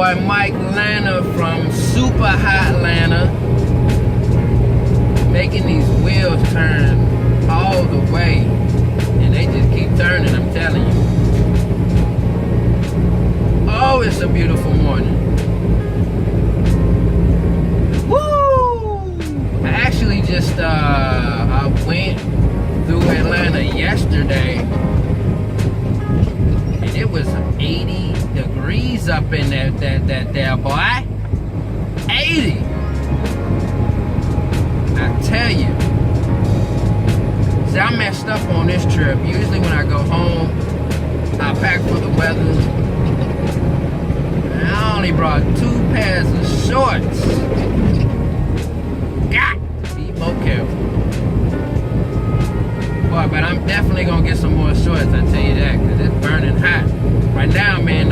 boy Mikelanta from Super Hot Atlanta, making these wheels turn all the way, and they just keep turning, I'm telling you. Oh, it's a beautiful morning. Woo! I actually just I went through Atlanta yesterday, and it was 80 degrees up in there, boy. 80. I tell you. See, I messed up on this trip. Usually when I go home, I pack for the weather. And I only brought 2 pairs of shorts. Got to be more careful. Boy, but I'm definitely gonna get some more shorts, I tell you that, because it's burning hot. Right now I'm in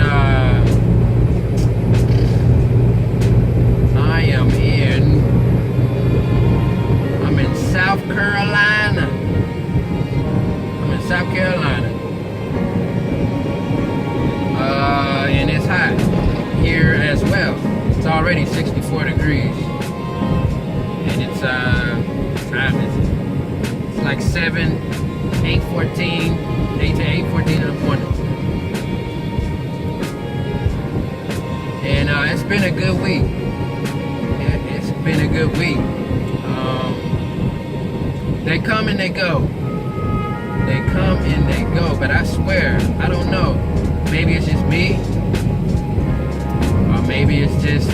South Carolina. I'm in South Carolina. And it's hot here as well. It's already 64 degrees. And it's time is it's like 8 to 8:14 in the morning. And it's been a good week. It's been a good week. They come and they go. They come and they go. But I swear, I don't know. Maybe it's just me. Or maybe it's just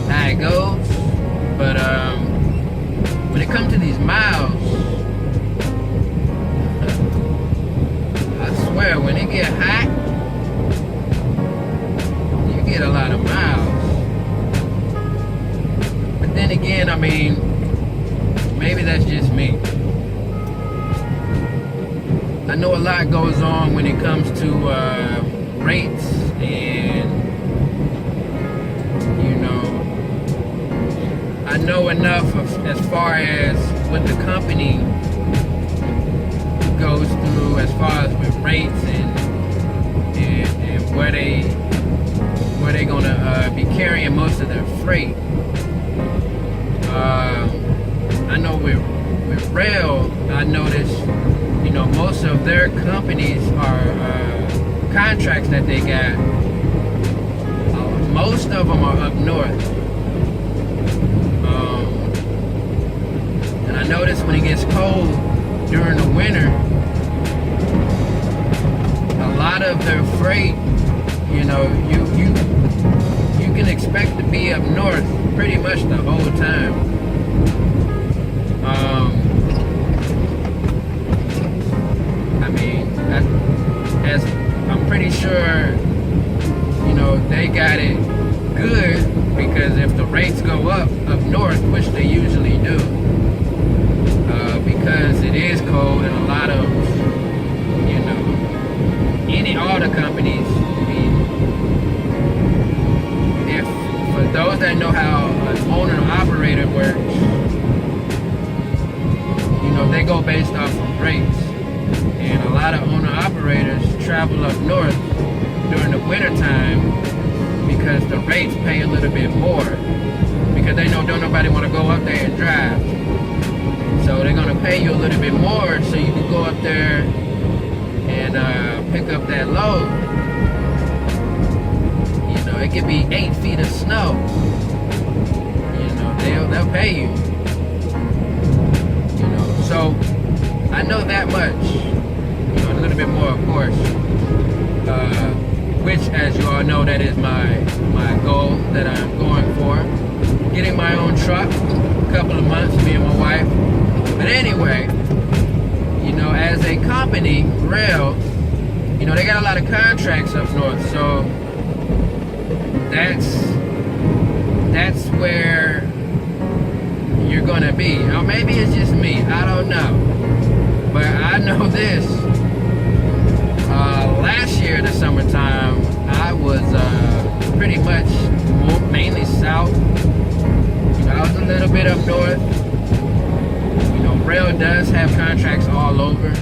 how it goes. But when it comes to these miles, I swear, when it get hot, you get a lot of miles. But then again, I mean, maybe that's just me. I know a lot goes on when it comes to rates, and you know, I know enough of as far as what the company goes through as far as with rates and where they gonna be carrying most of their freight. I know with Roehl, I noticed, you know, most of their companies are contracts that they got. Most of them are up north. And I noticed when it gets cold during the winter, a lot of their freight, you know, you can expect to be up north pretty much the whole time. I mean, as I'm pretty sure, you know, they got it good, because if the rates go up north, which they usually do, because it is cold, and a lot of, you know, all the companies, I mean, if, for those that know how an owner-operator works, you know, they go based off of rates. And a lot of owner-operators travel up north during the winter time because the rates pay a little bit more. Because they know don't nobody want to go up there and drive. So they're going to pay you a little bit more so you can go up there and pick up that load. You know, it could be 8 feet of snow. You know, they'll pay you. You know, so I know that much. You know, a little bit more, of course. Which, as you all know, that is my goal that I'm going for. Getting my own truck. A couple of months, me and my wife. But anyway, you know, as a company, Roehl, you know, they got a lot of contracts up north, so that's where you're gonna be. Or maybe it's just me, I don't know. But I know this. Last year, the summertime, I was pretty much mainly south. You know, I was a little bit up north. You know, Roehl does have contracts all over.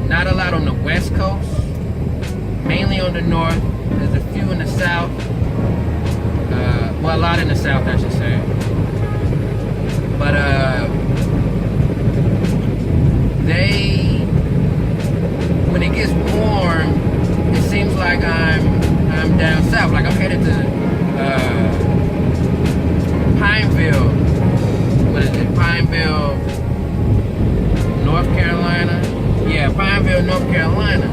Not a lot on the west coast, mainly on the north. There's a few in the south. Well, a lot in the south, I should say. But when it gets warm, it seems like I'm down south. Like I'm headed to Pineville. What is it? Pineville, North Carolina. Yeah, Pineville, North Carolina.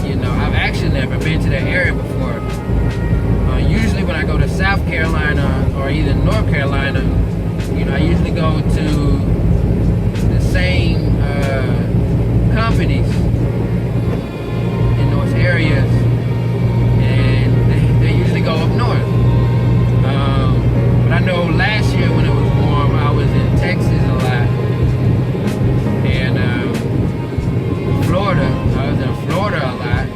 You know, I've actually never been to that area before. Usually when I go to South Carolina or either North Carolina, you know, I usually go to the same companies in those areas, and they usually go up north. But I know last year when it was warm, I was in Texas a lot, and Florida. I was in Florida a lot.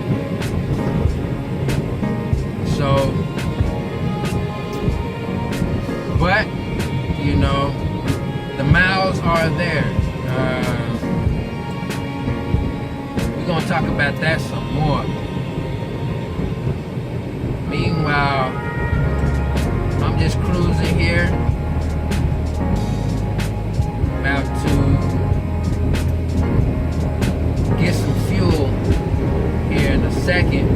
So, but you know, the miles are there. We're gonna talk about that some more. Meanwhile, I'm just cruising here, about to get some fuel here in a second.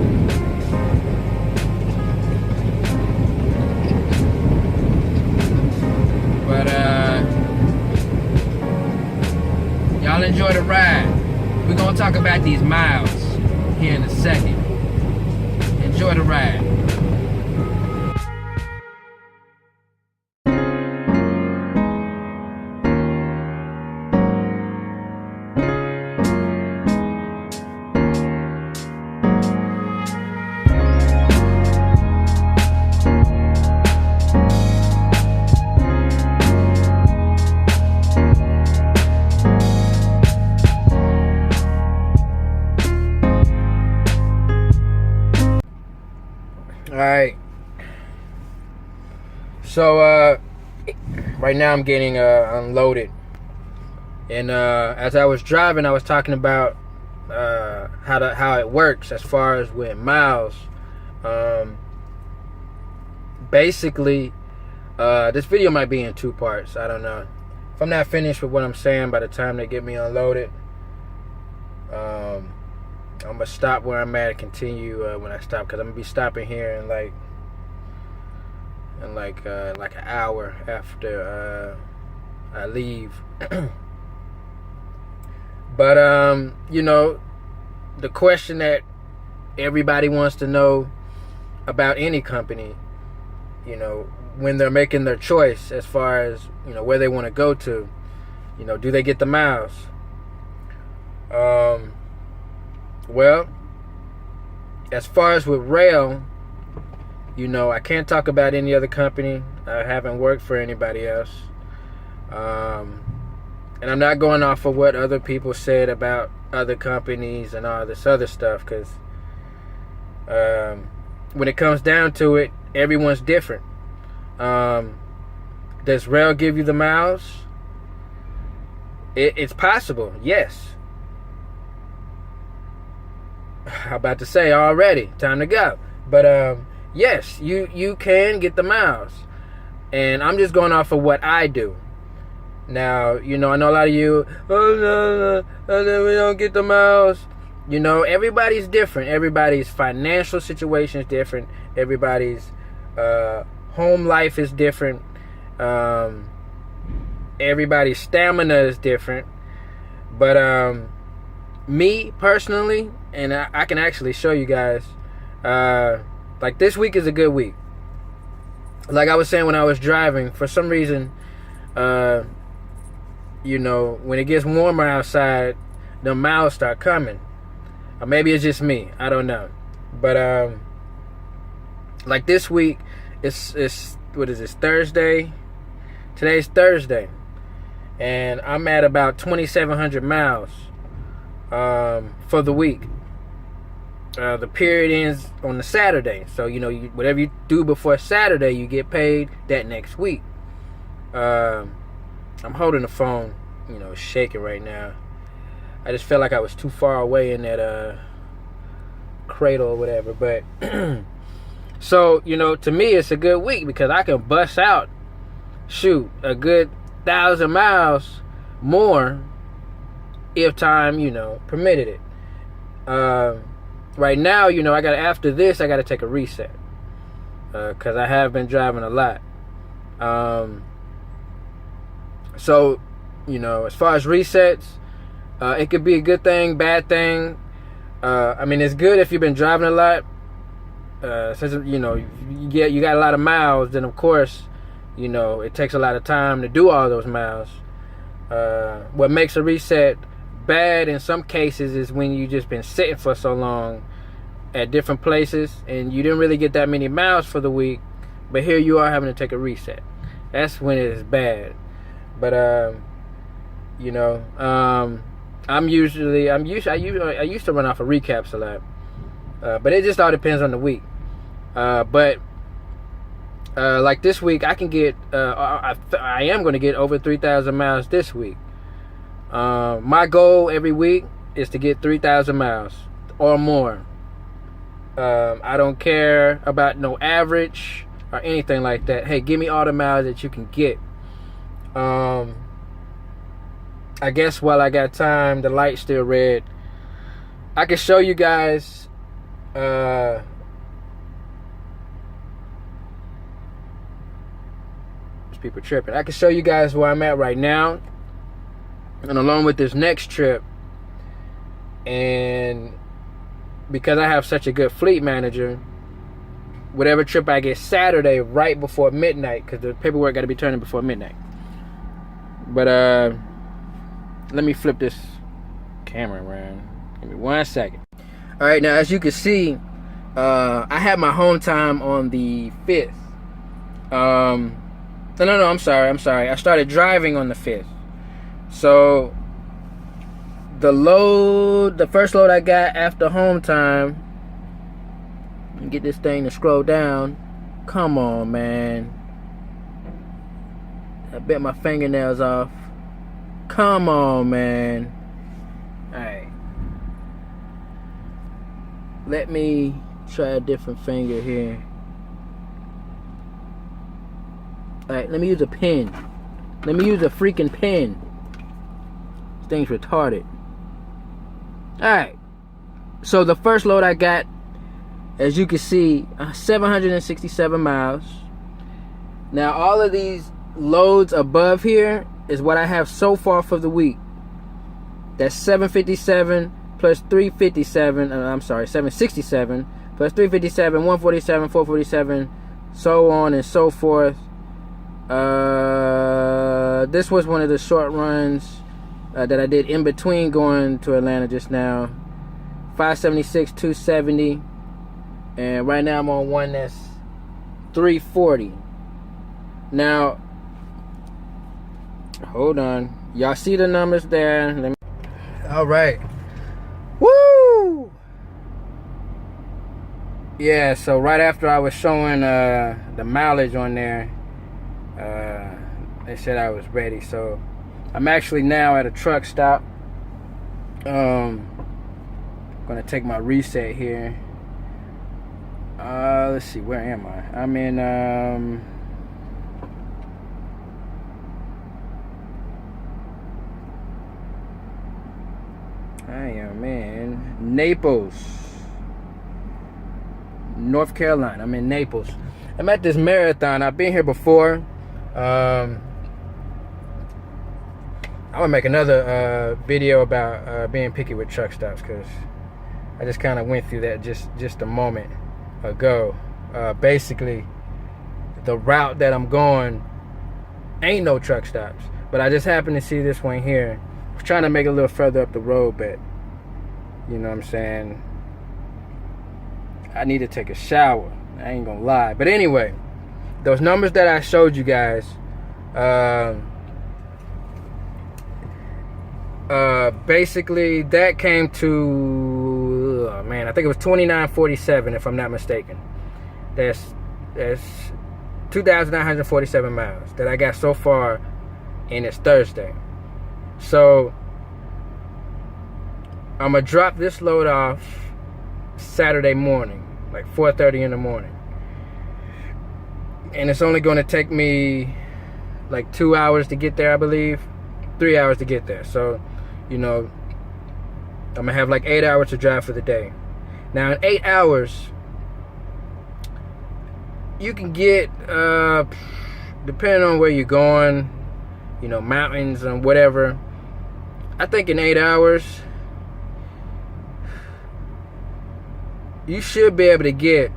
But y'all enjoy the ride. We're gonna talk about these miles here in a second. Enjoy the ride. Alright, so right now I'm getting unloaded, and as I was driving, I was talking about how it works as far as with miles. Basically, this video might be in two parts. I don't know. If I'm not finished with what I'm saying by the time they get me unloaded, I'm gonna stop where I'm at and continue when I stop, because I'm gonna be stopping here in like an hour after I leave. But you know, the question that everybody wants to know about any company, you know, when they're making their choice as far as, you know, where they want to go to, you know, do they get the miles? Well, as far as with Roehl, you know, I can't talk about any other company. I haven't worked for anybody else. And I'm not going off of what other people said about other companies and all this other stuff, because when it comes down to it, everyone's different. Does Roehl give you the miles? It's possible, yes. I'm about to say already, time to go. But yes, you can get the miles, and I'm just going off of what I do. Now, you know, I know a lot of you, oh no, we don't get the miles. You know, everybody's different. Everybody's financial situation is different. Everybody's home life is different. Everybody's stamina is different. But me personally, and I can actually show you guys, like this week is a good week. Like I was saying when I was driving, for some reason, you know, when it gets warmer outside, the miles start coming. Or maybe it's just me, I don't know. But like this week, it's what is this, Thursday? Today's Thursday, and I'm at about 2,700 miles for the week. The period ends on the Saturday, so you know, whatever you do before Saturday, you get paid that next week. I'm holding the phone, you know, shaking right now. I just felt like I was too far away in that cradle or whatever. But so, you know, to me it's a good week because I can bust out, shoot, a good 1,000 miles more if time, you know, permitted it. Right now, you know, after this I gotta take a reset because I have been driving a lot. So, you know, as far as resets, it could be a good thing, bad thing. I mean, it's good if you've been driving a lot. Since, you know, you got a lot of miles, then of course, you know, it takes a lot of time to do all those miles. What makes a reset bad in some cases is when you just been sitting for so long at different places and you didn't really get that many miles for the week, but here you are having to take a reset. That's when it is bad. But you know, I used to run off of recaps a lot, but it just all depends on the week. But like this week, I can get I am going to get over 3,000 miles this week. My goal every week is to get 3,000 miles or more. I don't care about no average or anything like that. Hey, give me all the miles that you can get. I guess while I got time, the light's still red, I can show you guys these people tripping. I can show you guys where I'm at right now, and along with this next trip. And because I have such a good fleet manager, whatever trip I get Saturday right before midnight, because the paperwork got to be turned in before midnight. But let me flip this camera around. Give me 1 second. All right, now as you can see, I had my home time on the 5th. No, I'm sorry. I started driving on the 5th. So the first load I got after home time, get this thing to scroll down. Come on, man. I bit my fingernails off. Come on, man. Alright. Let me try a different finger here. Alright, let me use a pen. Let me use a freaking pen. This thing's retarded. Alright. So the first load I got, as you can see, 767 miles. Now all of these loads above here is what I have so far for the week. That's 757 plus 357. I'm sorry, 767 plus 357, 147, 447, so on and so forth. This was one of the short runs that I did in between going to Atlanta just now. 576, 270, and right now I'm on one that's 340. Now, hold on. Y'all see the numbers there? All right. Woo! Yeah, so right after I was showing the mileage on there, they said I was ready. So I'm actually now at a truck stop. Gonna take my reset here. Let's see, where am I? I'm in I am in Naples, North Carolina. I'm in Naples. I'm at this marathon. I've been here before. I'm gonna make another video about being picky with truck stops, because I just kind of went through that just a moment ago. Basically, the route that I'm going ain't no truck stops, but I just happened to see this one here. I was trying to make it a little further up the road, but you know what I'm saying, I need to take a shower. I ain't gonna lie. But anyway, those numbers that I showed you guys, basically that came to, oh man, I think it was 2947 if I'm not mistaken. That's 2,947 miles that I got so far, and it's Thursday. So I'm gonna drop this load off Saturday morning, like 4:30 in the morning. And it's only going to take me like 2 hours to get there, I believe. 3 hours to get there. So, I'm going to have like 8 hours to drive for the day. Now, in 8 hours, you can get, depending on where you're going, mountains and whatever. I think in 8 hours, you should be able to get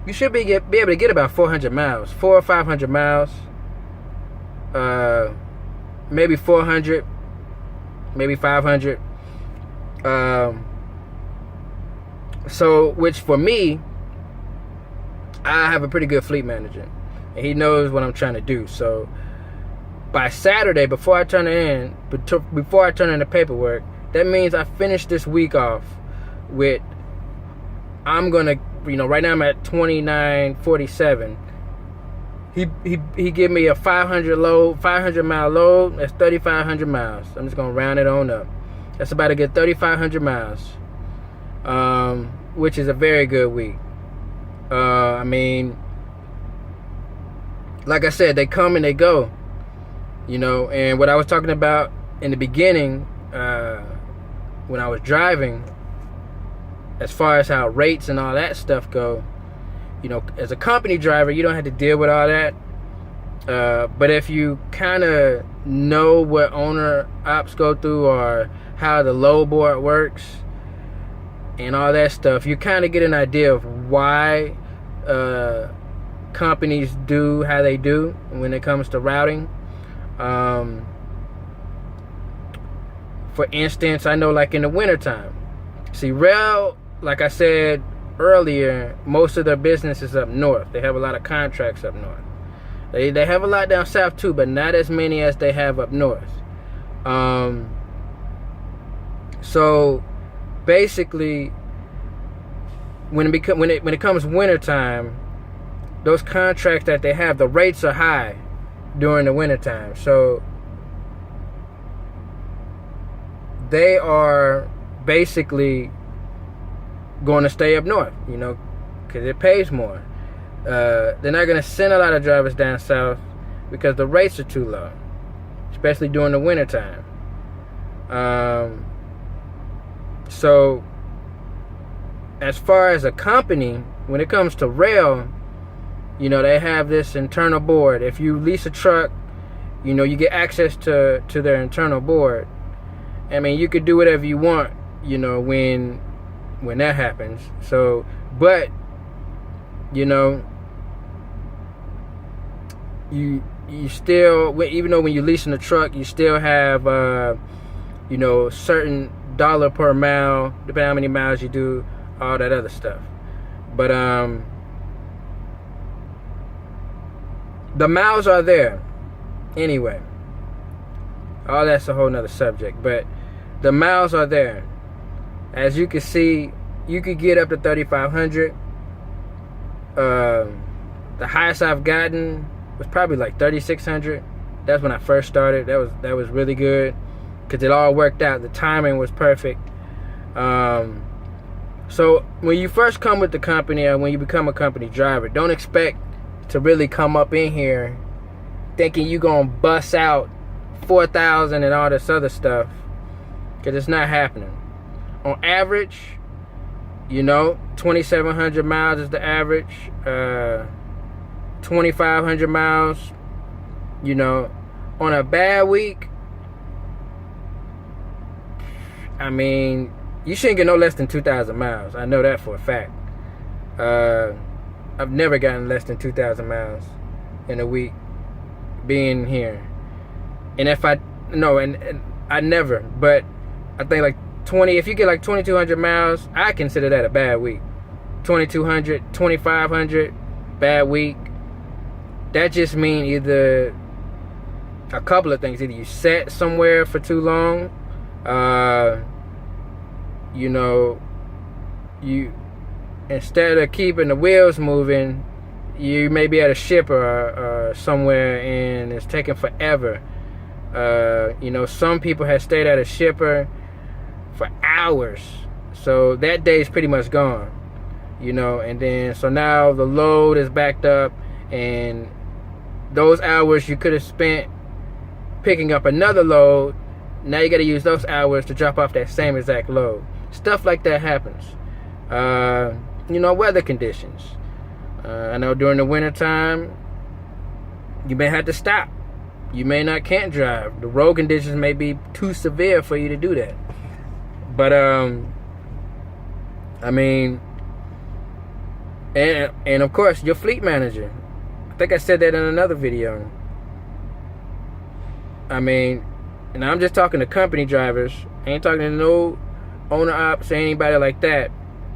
you should be able to get about 400 miles, 400 or 500 miles, maybe 400, maybe 500. So, which for me, I have a pretty good fleet manager, and he knows what I'm trying to do. So, by Saturday, before I turn in the paperwork, that means I finish this week off with, I'm gonna, right now I'm at 2947. He give me a 500 mile load. That's 3,500 miles. I'm just gonna round it on up. That's about to get 3,500 miles, which is a very good week. I mean, like I said, they come and they go, and what I was talking about in the beginning, when I was driving, as far as how rates and all that stuff go, as a company driver, you don't have to deal with all that. But if you kind of know what owner ops go through, or how the load board works and all that stuff, you kind of get an idea of why companies do how they do when it comes to routing. For instance, I know like in the wintertime, see, Roehl, like I said earlier, most of their business is up north. They have a lot of contracts up north. They have a lot down south too, but not as many as they have up north. So basically, when it comes wintertime, those contracts that they have, the rates are high during the wintertime. So they are basically going to stay up north, because it pays more. They're not going to send a lot of drivers down south because the rates are too low, especially during the wintertime. So as far as a company, when it comes to Roehl, they have this internal board. If you lease a truck, you get access to their internal board. I mean, you could do whatever you want, when that happens. So, but, you still, even though when you're leasing a truck, you still have, certain dollar per mile, depending on how many miles you do, all that other stuff. But, the miles are there. Anyway, all that's a whole nother subject, but the miles are there. As you can see, you could get up to 3,500. The highest I've gotten was probably like 3,600. That's when I first started. That was really good because it all worked out. The timing was perfect. So when you first come with the company, or when you become a company driver, don't expect to really come up in here thinking you're gonna bust out 4,000 and all this other stuff, because it's not happening. On average, 2,700 miles is the average. 2,500 miles. On a bad week, I mean, you shouldn't get no less than 2,000 miles. I know that for a fact. I've never gotten less than 2,000 miles in a week being here. And I never, but I think like 20, if you get like 2,200 miles, I consider that a bad week. 2,200, 2,500, bad week. That just means either a couple of things. Either you sat somewhere for too long, you, instead of keeping the wheels moving, you may be at a ship or somewhere and it's taking forever. Some people have stayed at a shipper for hours, so that day is pretty much gone. And then so now the load is backed up, and those hours you could have spent picking up another load, now you got to use those hours to drop off that same exact load. Stuff like that happens. Weather conditions. I know during the winter time you may have to stop. You may not can't drive. The road conditions may be too severe for you to do that. But and of course your fleet manager. I think I said that in another video. And I'm just talking to company drivers. I ain't talking to no owner ops or anybody like that.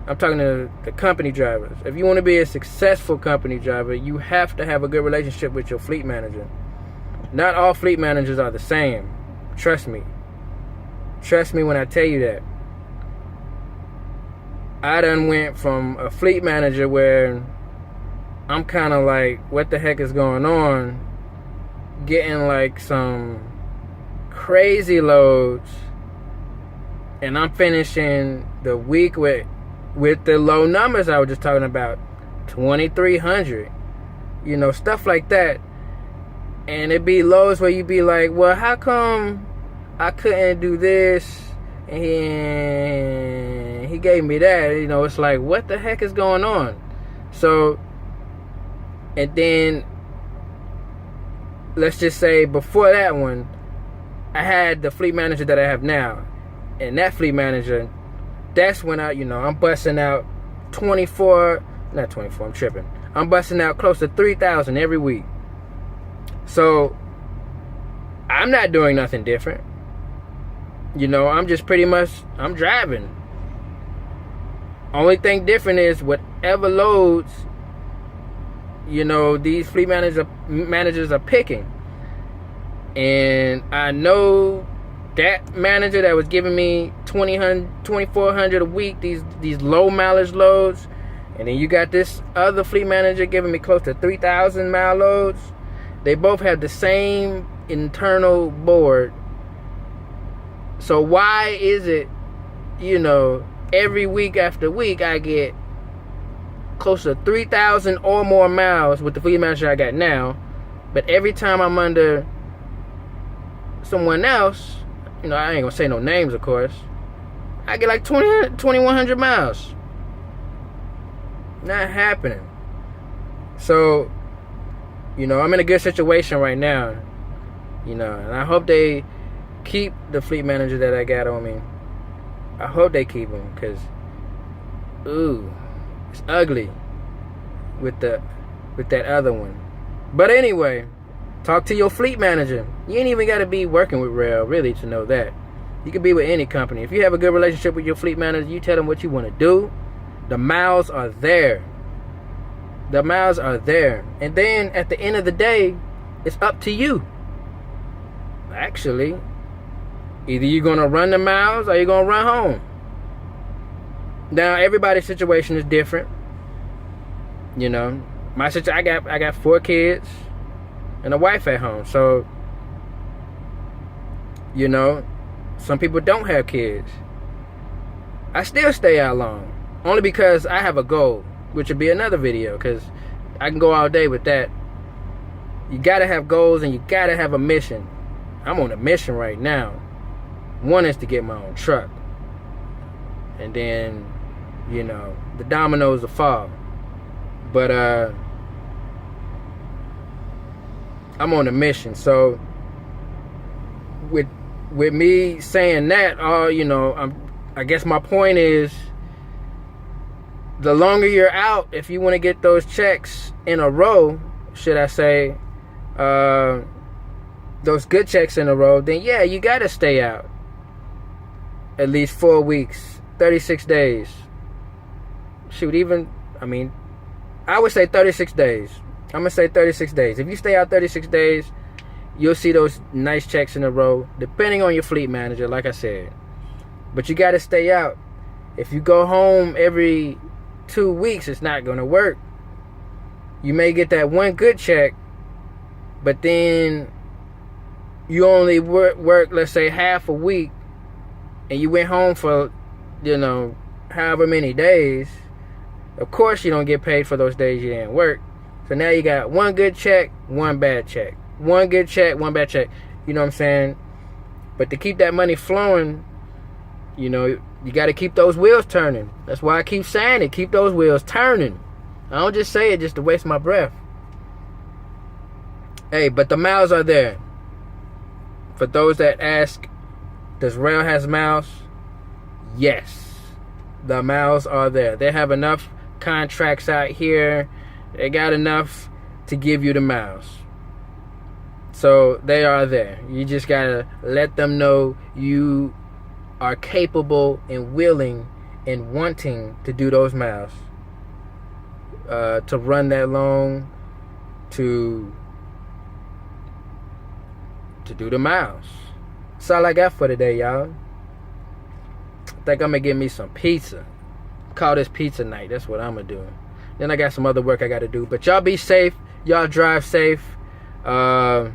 I'm talking to the company drivers. If you want to be a successful company driver, you have to have a good relationship with your fleet manager. Not all fleet managers are the same. Trust me. Trust me when I tell you that. I done went from a fleet manager where I'm kind of like, what the heck is going on? Getting like some crazy loads, and I'm finishing the week with the low numbers I was just talking about, 2,300, stuff like that. And it be lows where you be like, well, how come I couldn't do this and he gave me that? It's like, what the heck is going on? So, and then let's just say before that one, I had the fleet manager that I have now. And that fleet manager, that's when I'm busting out I'm tripping. I'm busting out close to 3,000 every week. So I'm not doing nothing different. I'm just pretty much, I'm driving. Only thing different is whatever loads, these fleet managers are picking. And I know that manager that was giving me 2,400 a week, these low mileage loads, and then you got this other fleet manager giving me close to 3,000 mile loads. They both have the same internal board. So why is it, every week after week I get close to 3,000 or more miles with the fleet manager I got now, but every time I'm under someone else, I ain't gonna say no names, of course, I get like 2,100 miles. Not happening. So, I'm in a good situation right now, and I hope they keep the fleet manager that I got on me. I hope they keep him, because it's ugly with that other one. But anyway, talk to your fleet manager. You ain't even got to be working with Roehl really to know that. You can be with any company. If you have a good relationship with your fleet manager, you tell them what you want to do. The miles are there. The miles are there. And then at the end of the day, it's up to you. Actually, either you're going to run the miles or you're going to run home. Now, everybody's situation is different. My situation, I got 4 kids and a wife at home. So, some people don't have kids. I still stay out long. Only because I have a goal, which would be another video, because I can go all day with that. You got to have goals and you got to have a mission. I'm on a mission right now. One is to get my own truck. And then, the dominoes will fall. But I'm on a mission. So with me saying that, I guess my point is, the longer you're out, if you want to get those checks in a row, should I say, those good checks in a row, then yeah, you got to stay out at least 4 weeks, 36 days. Shoot, I would say 36 days. I'm going to say 36 days. If you stay out 36 days, you'll see those nice checks in a row, depending on your fleet manager, like I said. But you got to stay out. If you go home every 2 weeks, it's not going to work. You may get that one good check, but then you only work, let's say, half a week, and you went home for, however many days, of course you don't get paid for those days you didn't work. So now you got one good check, one bad check. One good check, one bad check. You know what I'm saying? But to keep that money flowing, you got to keep those wheels turning. That's why I keep saying it. Keep those wheels turning. I don't just say it just to waste my breath. Hey, but the miles are there. For those that ask, does Roehl has miles? Yes. The miles are there. They have enough contracts out here. They got enough to give you the miles. So they are there. You just got to let them know you are capable and willing and wanting to do those miles. To run that long, to do the miles. That's all I got for today, y'all. I think I'm going to get me some pizza. Call this pizza night. That's what I'm going to do. Then I got some other work I got to do. But y'all be safe. Y'all drive safe. And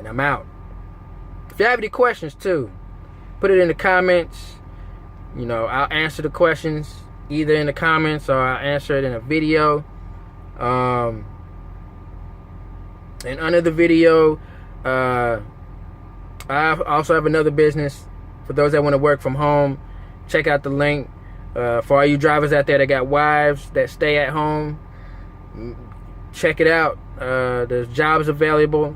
I'm out. If you have any questions too, put it in the comments. I'll answer the questions either in the comments or I'll answer it in a video. And under the video, I also have another business for those that want to work from home. Check out the link. For all you drivers out there that got wives that stay at home, check it out. There's jobs available.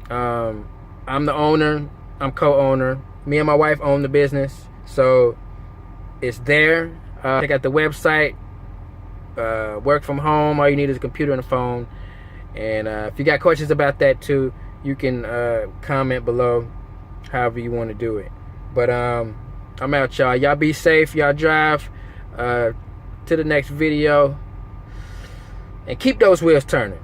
I'm the owner. I'm co-owner. Me and my wife own the business, so it's there. Check out the website. Work from home. All you need is a computer and a phone. And if you got questions about that too, you can comment below. However you want to do it. But I'm out, y'all. Y'all be safe. Y'all drive. To the next video. And keep those wheels turning.